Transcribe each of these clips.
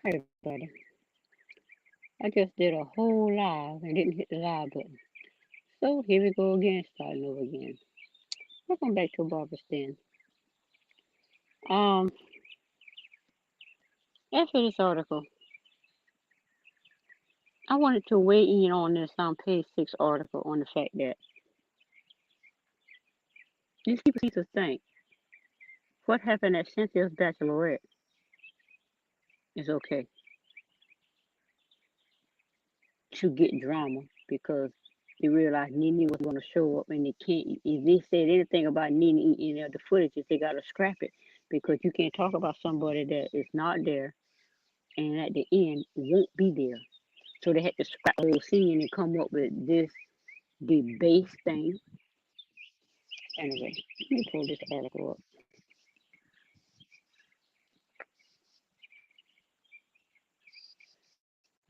Hi, everybody. I just did a whole live and didn't hit the live button. So here we go again, starting over again. Welcome back to Barbara's Den. Um, after this article, I wanted to weigh in on this page 6 article on the fact that these people seem to think what happened at Cynthia's Bachelorette is okay to get drama because they realized Nene was going to show up and they can't. If they said anything about Nene in any of the footage, they got to scrap it because you can't talk about somebody that is not there and at the end won't be there. So they had to scrap the whole scene and come up with this debased thing. Anyway, let me pull this article up.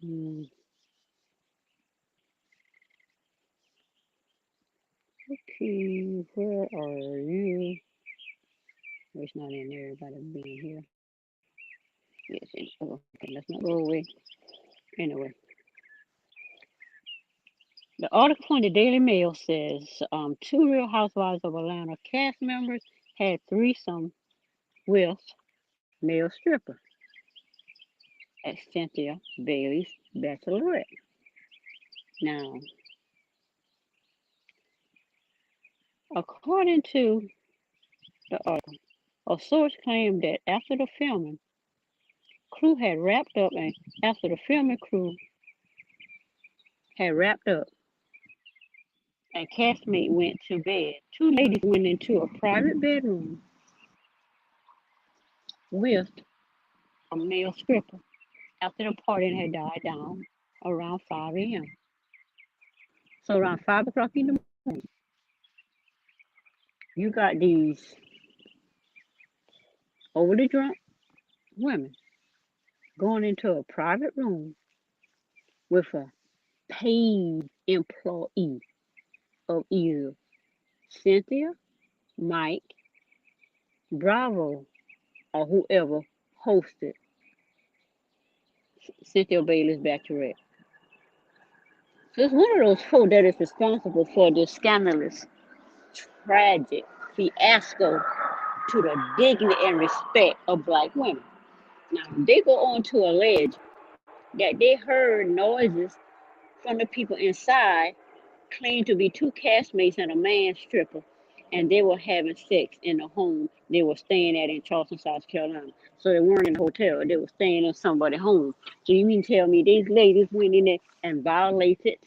Hmm, okay, where are you? Oh, it's not in there. Gotta be in here. Yes, oh, okay, let's not go away. Anyway, the article from the Daily Mail says two Real Housewives of Atlanta cast members had threesome with male stripper at Cynthia Bailey's Bachelorette. Now, according to the article, a source claimed that after the filming, crew had wrapped up, and after the filming crew had wrapped up and castmate went to bed, two ladies went into a private bedroom with a male stripper after the party had died down around 5 a.m. So around 5 o'clock in the morning, you got these overly drunk women going into a private room with a paid employee of either Cynthia, Mike, Bravo, or whoever hosted Cynthia Bailey's Bachelorette. So it's one of those folk that is responsible for this scandalous, tragic fiasco to the dignity and respect of black women. Now, they go on to allege that they heard noises from the people inside, claimed to be two castmates and a man stripper, and they were having sex in the home they were staying at in Charleston, South Carolina. So they weren't in a hotel, they were staying in somebody's home. So you mean tell me these ladies went in there and violated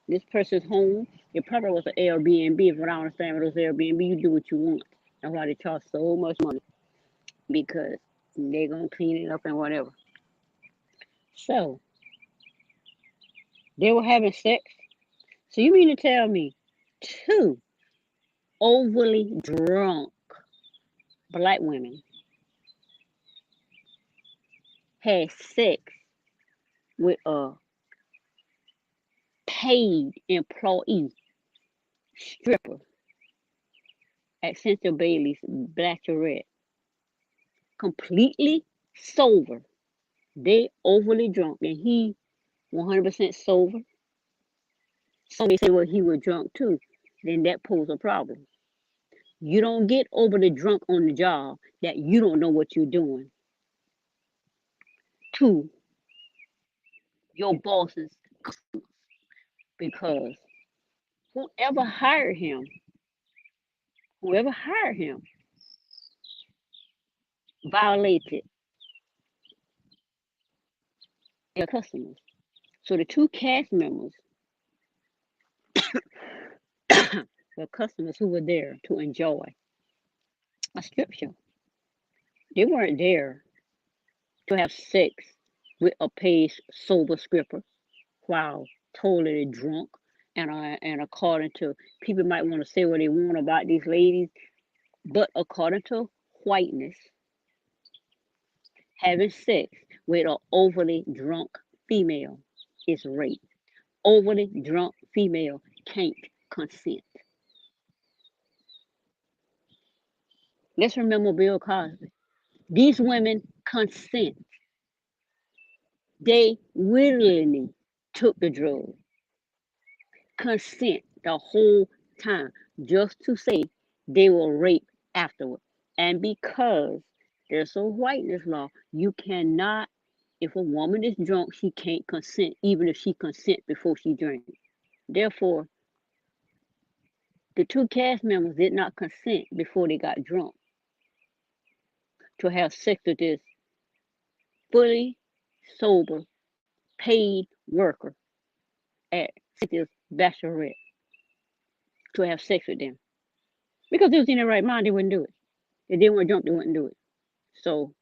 this person's home? It probably was an Airbnb. If what I understand with those Airbnb, you do what you want. That's why they charge so much money because they're gonna clean it up and whatever. So they were having sex. So you mean to tell me two overly drunk black women had sex with a paid employee stripper at Cynthia Bailey's Bachelorette, completely sober. They overly drunk, and he 100% sober. Some may say, well, he was drunk too. Then that poses a problem. You don't get overly drunk on the job that you don't know what you're doing. To your bosses, because whoever hired him, whoever hired him, violated their customers. So the two cast members, the customers who were there to enjoy a strip show, they weren't there to have sex with a paid sober stripper while totally drunk. And according to people might want to say what they want about these ladies, but according to whiteness, having sex with an overly drunk female is rape. Overly drunk female can't consent. Let's remember Bill Cosby. These women consent. They willingly took the drug, consent the whole time, just to say they were raped afterward. And because there's a whiteness law, you cannot, if a woman is drunk, she can't consent, even if she consent before she drinks. Therefore, the two cast members did not consent before they got drunk to have sex with this fully sober, paid worker at Cynthia's Bachelorette to have sex with them. Because they was in their right mind, they wouldn't do it. If they weren't drunk, they wouldn't do it. So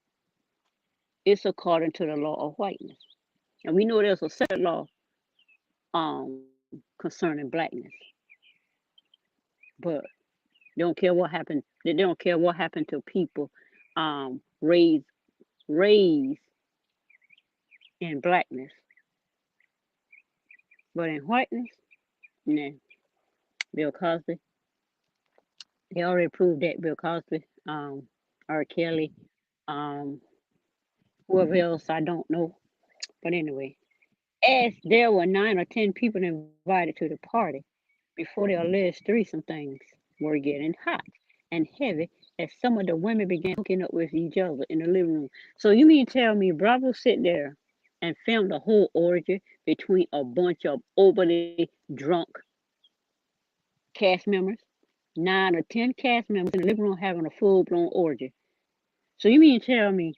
it's according to the law of whiteness. And we know there's a separate law concerning blackness. But they don't care what happened. They don't care what happened to people raised raised in blackness. But in whiteness, nah. Bill Cosby. They already proved that Bill Cosby, R. Kelly, um, whoever else I don't know. But anyway, as there were 9 or 10 people invited to the party before the alleged threesome things were getting hot and heavy as some of the women began hooking up with each other in the living room. So you mean tell me Bravo sit there and filmed a whole orgy between a bunch of overly drunk cast members? 9 or 10 cast members in the living room having a full blown orgy. So you mean tell me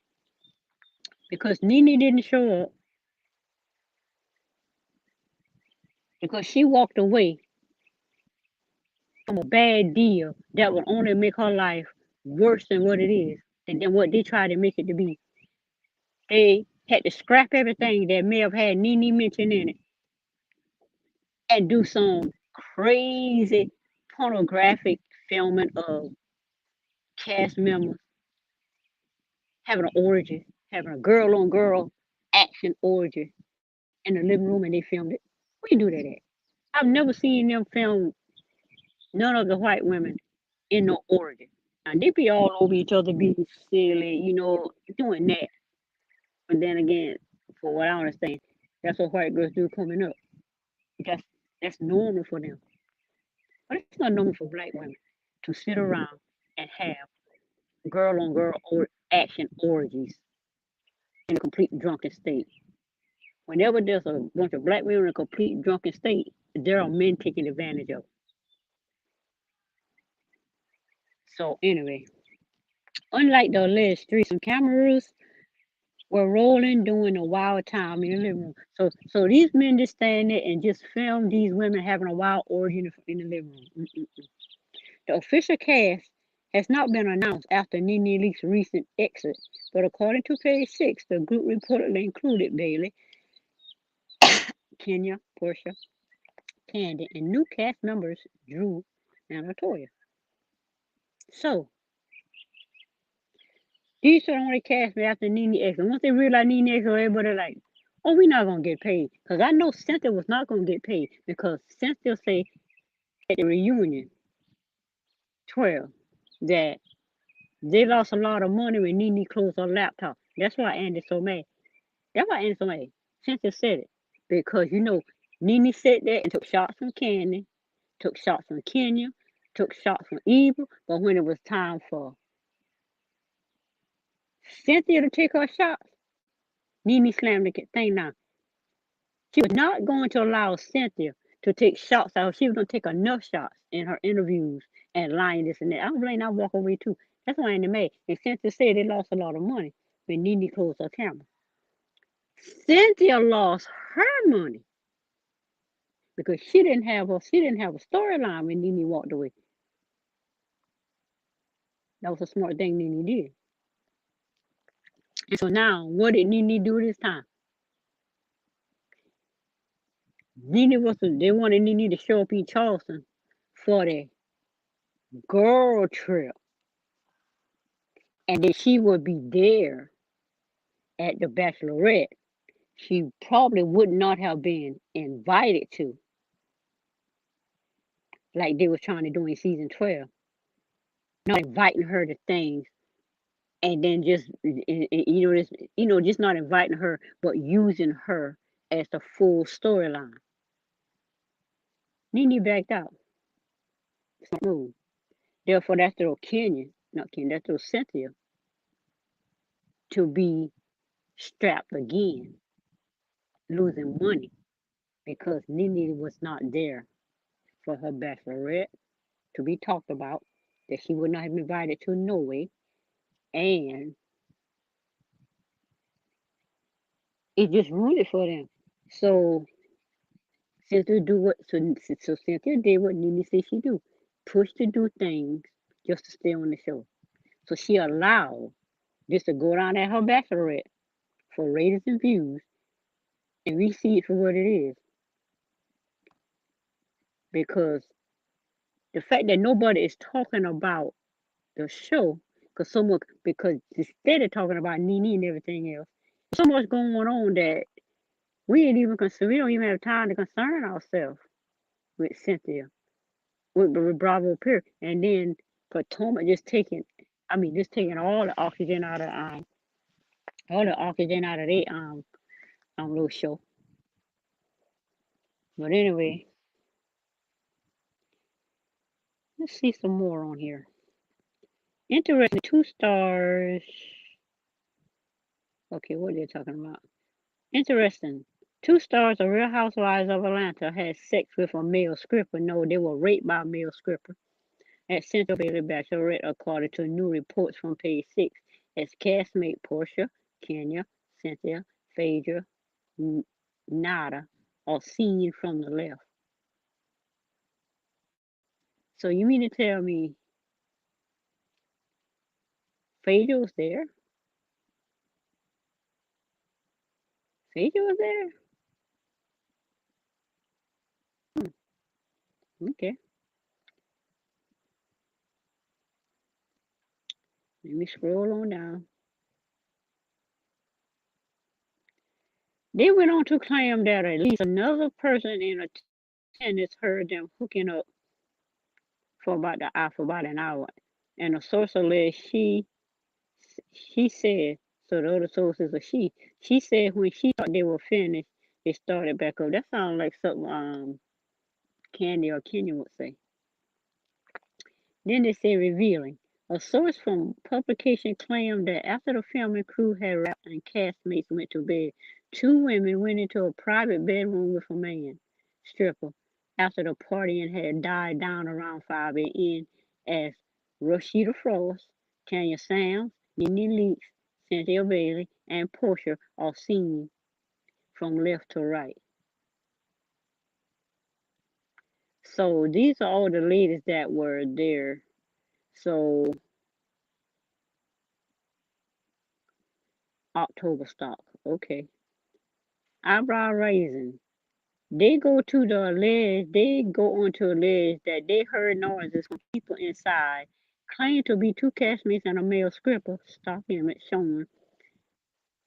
because Nene didn't show up because she walked away from a bad deal that would only make her life worse than what it is, than what they tried to make it to be. They had to scrap everything that may have had Nene mentioned in it and do some crazy pornographic filming of cast members having an orgy, having a girl on girl action orgy in the living room and they filmed it. We do that at. I've never seen them film none of the white women in no orgy. And they be all over each other being silly, doing that. But then again, for what I understand, that's what white girls do coming up. That's that's normal for them. But it's not normal for black women to sit around and have girl on girl or action orgies in a complete drunken state. Whenever there's a bunch of black women in a complete drunken state, there are men taking advantage of it. So anyway, unlike the alleged threesome, cameras were rolling during a wild time in the living room. So these men just stand there and just film these women having a wild orgy in the living room. Mm-mm. The official cast has not been announced after Nene Leakes' recent exit, but according to page 6, the group reportedly included Bailey, Kenya, Portia, Candy, and new cast members Drew and Latoya. So these are the only cast after Nene exit. Once they realized Nene exit, everybody like, oh, we're not gonna get paid. Because I know Cynthia was not gonna get paid because Cynthia said at the reunion 12 that they lost a lot of money when Nene closed her laptop. That's why Andy's so mad. That's why Andy's so mad. Cynthia said it. Because Nene sat there and took shots from Candy, took shots from Kenya, took shots from Eva, but when it was time for Cynthia to take her shots, Nene slammed the thing down. She was not going to allow Cynthia to take shots out. She was going to take enough shots in her interviews and lying this and that. I was letting I walk away too. That's why I ain't mad. And Cynthia said they lost a lot of money when Nene closed her camera. Cynthia lost her money because she didn't have a storyline when Nene walked away. That was a smart thing Nene did. And so now, what did Nene do this time? They wanted Nene to show up in Charleston for the girl trip, and that she would be there at the Bachelorette. She probably would not have been invited to, like they were trying to do in season 12, not inviting her to things and then just just not inviting her, but using her as the full storyline. Nene backed out. Smooth. Therefore, that's through Kenyon, not Kenyon, that's through Cynthia to be strapped again, losing money because Nene was not there for her bachelorette to be talked about, that she would not have been invited to Norway, and it just ruined it for them. So Cynthia do what so Cynthia did what Nene said she do. Push to do things just to stay on the show. So she allowed this to go down at her bachelorette for ratings and views, and we see it for what it is. Because the fact that nobody is talking about the show, because instead of talking about Nene and everything else, so much going on that we ain't even concerned. We don't even have time to concern ourselves with Cynthia, with Bravo Pier, and then Potomac just taking all the oxygen out of their little show. But anyway, let's see some more on here. Interesting, 2 stars. Okay, what are they talking about? Interesting. 2 stars of Real Housewives of Atlanta had sex with a male stripper. No, they were raped by a male stripper at Central Bailey Bachelorette, according to new reports from page 6, as castmate Portia, Kenya, Cynthia, Phaedra, Nada are seen from the left. So you mean to tell me Phaedra was there? Phaedra was there? Okay. Let me scroll on down. They went on to claim that at least another person in attendance heard them hooking up for about an hour. And a source alleged she said, so the other source is a she said when she thought they were finished, they started back up. That sounds like something Candy or Kenya would say. Then they say revealing. A source from publication claimed that after the filming crew had wrapped and castmates went to bed, 2 women went into a private bedroom with a man, stripper, after the partying had died down around 5 a.m. as Rashida Frost, Tanya Sams, Nene Leakes, Cynthia Bailey, and Portia are seen from left to right. So these are all the ladies that were there. So October stock. Okay. Eyebrow raising. They go on to allege that they heard noises from people inside, claimed to be 2 castmates and a male stripper, stock image shown,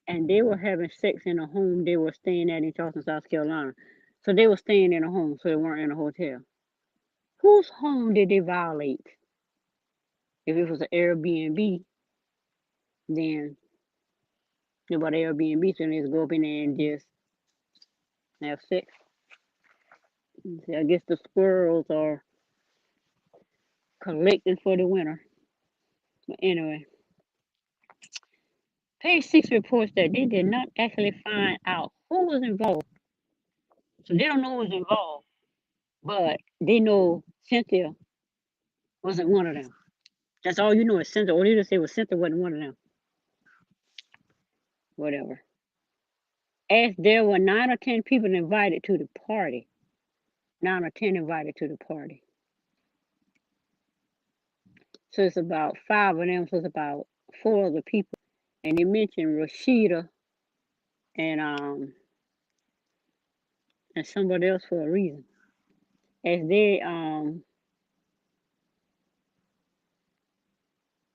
and they were having sex in a home they were staying at in Charleston, South Carolina. So they were staying in a home, so they weren't in a hotel. Whose home did they violate? If it was an Airbnb, then nobody Airbnb, so they just go up in there and just have sex. I guess the squirrels are collecting for the winter. But anyway, page 6 reports that they did not actually find out who was involved. So they don't know who was involved, but they know Cynthia wasn't one of them. That's all you know is Cynthia. All you just say was Cynthia wasn't one of them. Whatever. As there were 9 or 10 people invited to the party. 9 or 10 invited to the party. So it's about 5 of them, so it's about 4 other people. And they mentioned Rashida and somebody else for a reason. As they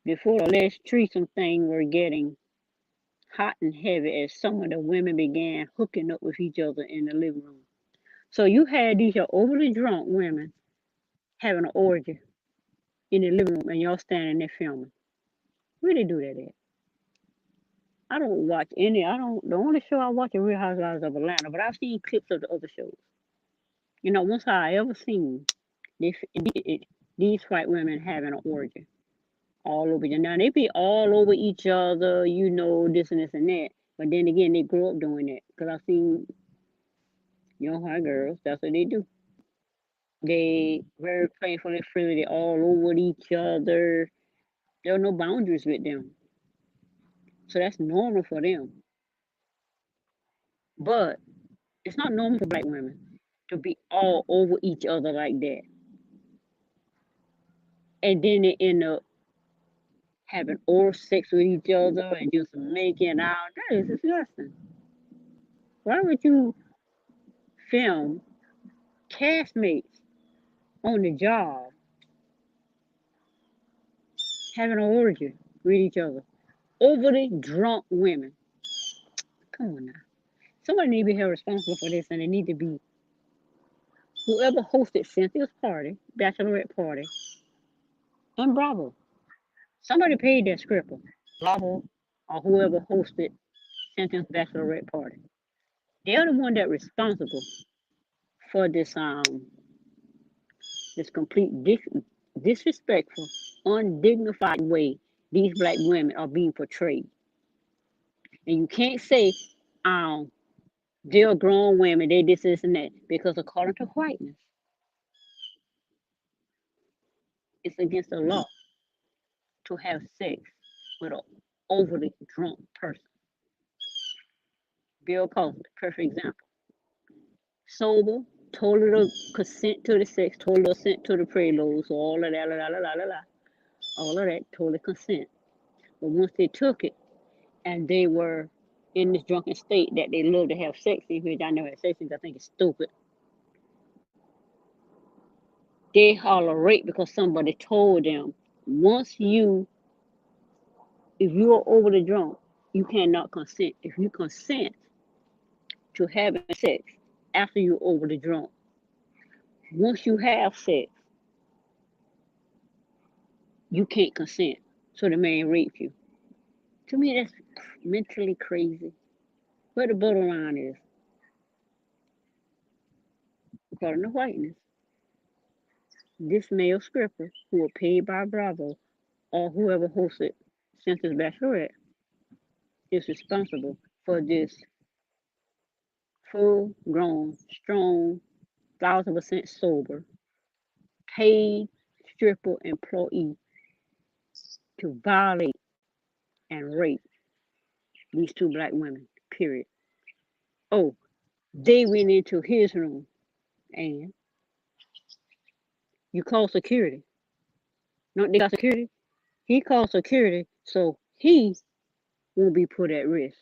before the alleged threesome thing were getting hot and heavy as some of the women began hooking up with each other in the living room. So you had these overly drunk women having an orgy in the living room and y'all standing there filming. Where they do that at? I don't watch any. I don't. The only show I watch is Real Housewives of Atlanta, but I've seen clips of the other shows. Once I ever seen this, these white women having an orgy all over. Now they be all over each other, this and this and that. But then again, they grow up doing that because I've seen young white girls. That's what they do. They very playful and friendly. They all over each other. There are no boundaries with them, so that's normal for them. But it's not normal for black women to be all over each other like that, and then they end up having oral sex with each other and just making out. That is disgusting. Why would you film castmates on the job having an orgy with each other? Overly drunk women. Come on now. Somebody need to be held responsible for this, and they need to be whoever hosted Cynthia's party, Bachelorette party, and Bravo. Somebody paid that scripper, Bravo, or whoever hosted Cynthia's Bachelorette party. They're the one that responsible for this complete disrespectful, undignified way these black women are being portrayed. And you can't say, they're grown women, they this and that, because according to whiteness, it's against the law to have sex with an overly drunk person. Bill Cosby, perfect example. Sober, total consent to the sex, total consent to the prelude, so all of that, all of that, total consent. But once they took it and they were in this drunken state that they love to have sex, which I never had sex, I think it's stupid. They holler rape because somebody told them if you are overly drunk, you cannot consent. If you consent to having sex after you're overly drunk, once you have sex, you can't consent. So the man raped you. To me, that's mentally crazy. But the bottom line is, according to whiteness, this male stripper who were paid by Bravo or whoever hosted Cynthia's Bachelorette is responsible for this full grown, strong, 1,000% sober, paid stripper employee to violate and rape these two black women, period. Oh, they went into his room and you call security. No, they got security. He called security so he won't be put at risk.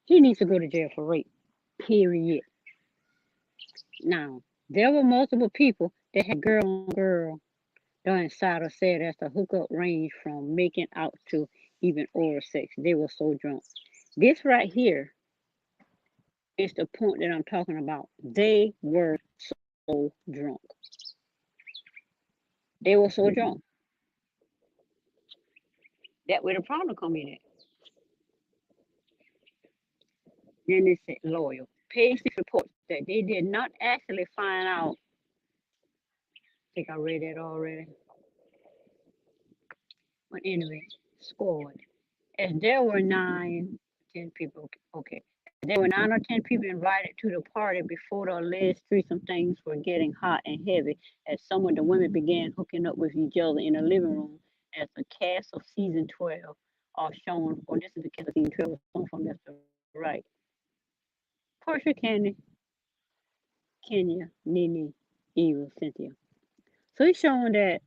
He needs to go to jail for rape, period. Now, there were multiple people that had girl on girl. The insider said as the hookup ranged from making out to even oral sex. They were so drunk. This right here is the point that I'm talking about. They were so drunk. They were so drunk. That where the problem come in at. Then they said loyal. Page six reports that they did not actually find out. I think I read that already. But anyway, scored. As there were 9, 10 people. Okay. There were 9 or 10 people invited to the party before the alleged threesome things were getting hot and heavy as some of the women began hooking up with each other in the living room as the cast of season 12 are shown, or this is the cast of season 12 shown from left to right. Portia, Candy, Kenya, Nene, Eva, Cynthia. So he's showing that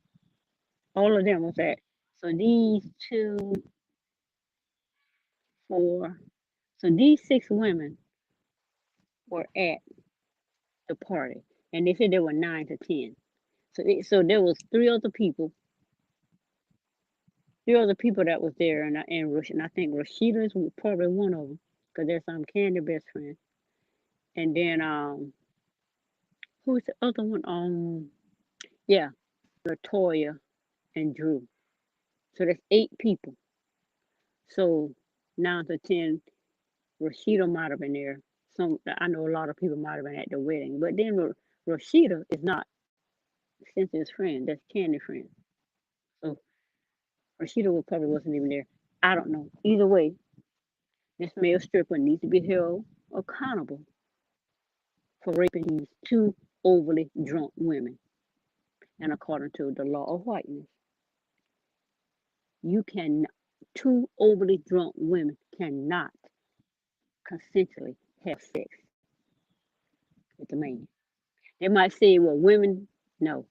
all of them was at. So these 2, 4, so these 6 women were at the party, and they said there were 9 to 10. So there was three other people that was there, and I think Rashida's was probably one of them, because there's Candy best friend, and then who's the other one? Yeah, Latoya and Drew. So that's 8 people. So 9 to 10, Rashida might have been there. I know a lot of people might have been at the wedding, but then Rashida is not Cynthia's friend. That's Candy's friend. So Rashida probably wasn't even there. I don't know. Either way, this male stripper needs to be held accountable for raping these two overly drunk women. And according to the law of whiteness, you cannot, two overly drunk women cannot consensually have sex with the man. They might say, well, women, no.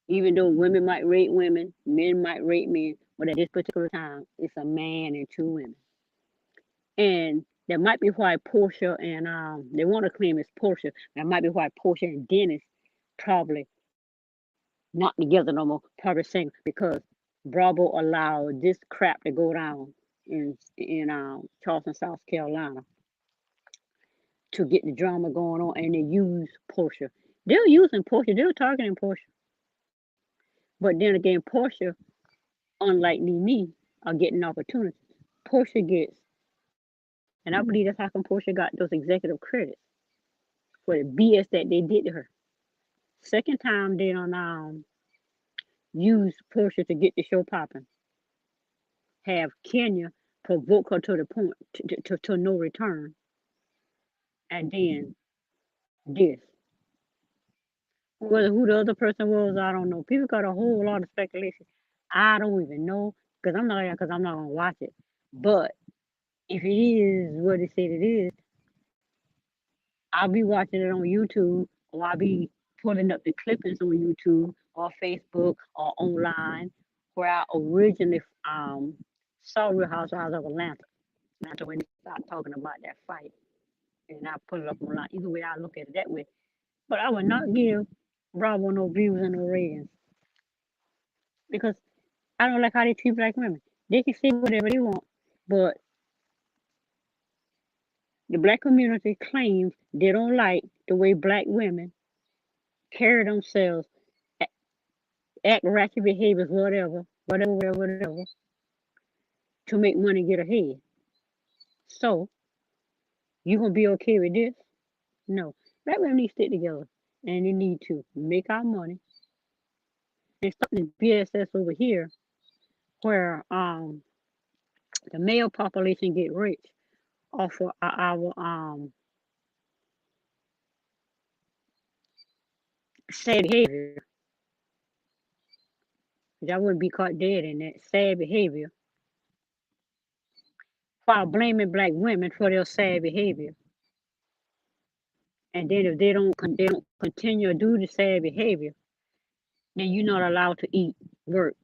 Even though women might rape women, men might rape men, but at this particular time, it's a man and two women. And that might be why Portia and they want to claim it's Portia. That might be why Portia and Dennis probably not together no more, probably saying because Bravo allowed this crap to go down in Charleston, South Carolina, to get the drama going on, and they use Portia. They're using Portia. They're targeting Portia. But then again, Portia, unlike Nene, are getting opportunities. Portia gets, and I believe that's how come Portia got those executive credits for the BS that they did to her. Second time they use Portia to get the show popping. Have Kenya provoke her to the point to no return, and then this. Who the other person was, I don't know. People got a whole lot of speculation. I don't even know because I'm not gonna watch it. But if it is what it said it is, I'll be watching it on YouTube, or I'll be pulling up the clippings on YouTube or Facebook or online, where I originally saw Real Housewives of Atlanta when they started talking about that fight, and I put it up online. Either way, I look at it that way. But I would not give Bravo no views and no ratings because I don't like how they treat black women. They can say whatever they want, but the black community claims they don't like the way black women carry themselves, act ratchet behaviors, whatever, to make money get ahead. So, you gonna be okay with this? No. Black women need to stick together and they need to make our money and stop this BSS over here where the male population get rich off of our sad behavior. Which I wouldn't be caught dead in that sad behavior while blaming black women for their sad behavior. And then if they don't continue to do the sad behavior, then you're not allowed to eat, work,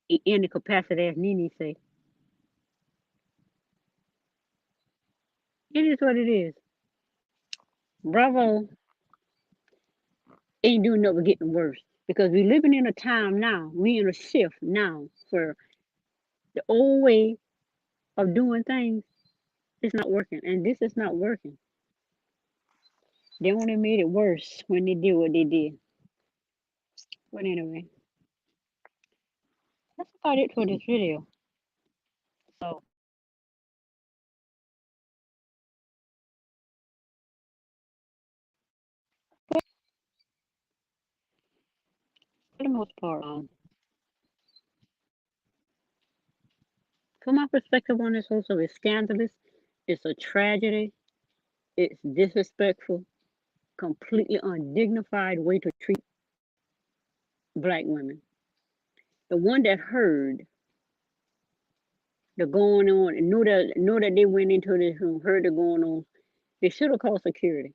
in any capacity, as Nene say. It is what it is. Bravo ain't doing nothing but getting worse because we living in a time now. We in a shift now where the old way of doing things is not working, and this is not working. They only made it worse when they did what they did. But anyway, that's about it for this video. So for the most part, from my perspective on this also, it's scandalous, it's a tragedy, it's disrespectful, completely undignified way to treat black women. The one that heard the going on and know that they went into this room, heard the going on, they should have called security.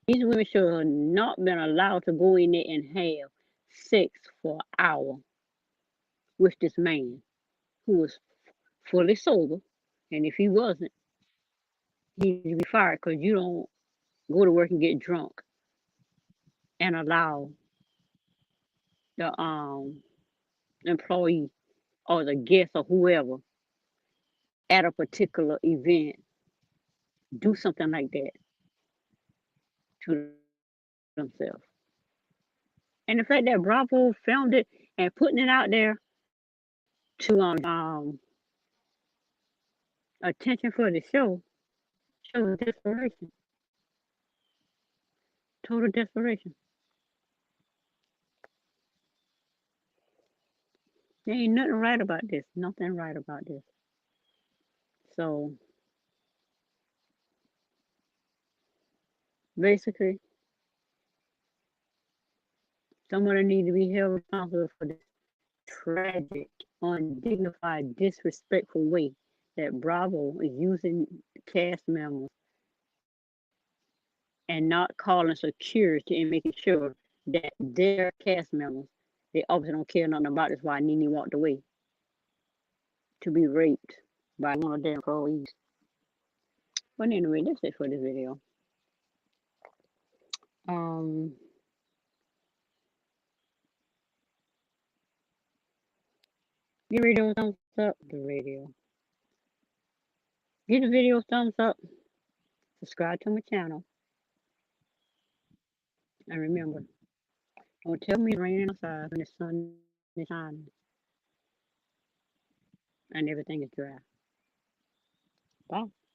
These women should have not been allowed to go in there and have sex for an hour with this man who was fully sober. And if he wasn't, he'd be fired because you don't go to work and get drunk and allow the employee or the guest or whoever at a particular event do something like that to themselves. And the fact that Bravo filmed it, and putting it out there to attention for the show shows desperation, total desperation. There ain't nothing right about this. Nothing right about this. So basically, someone need to be held responsible for this tragic, undignified, disrespectful way that Bravo is using cast members and not calling security and making sure that their cast members, they obviously don't care nothing about this, why Nene walked away to be raped by one of their employees. But anyway, that's it for this video. Um, give radio a thumbs up. Give the video a thumbs up. Subscribe to my channel. And remember, don't tell me it's raining outside when the sun is shining and everything is dry. Bye.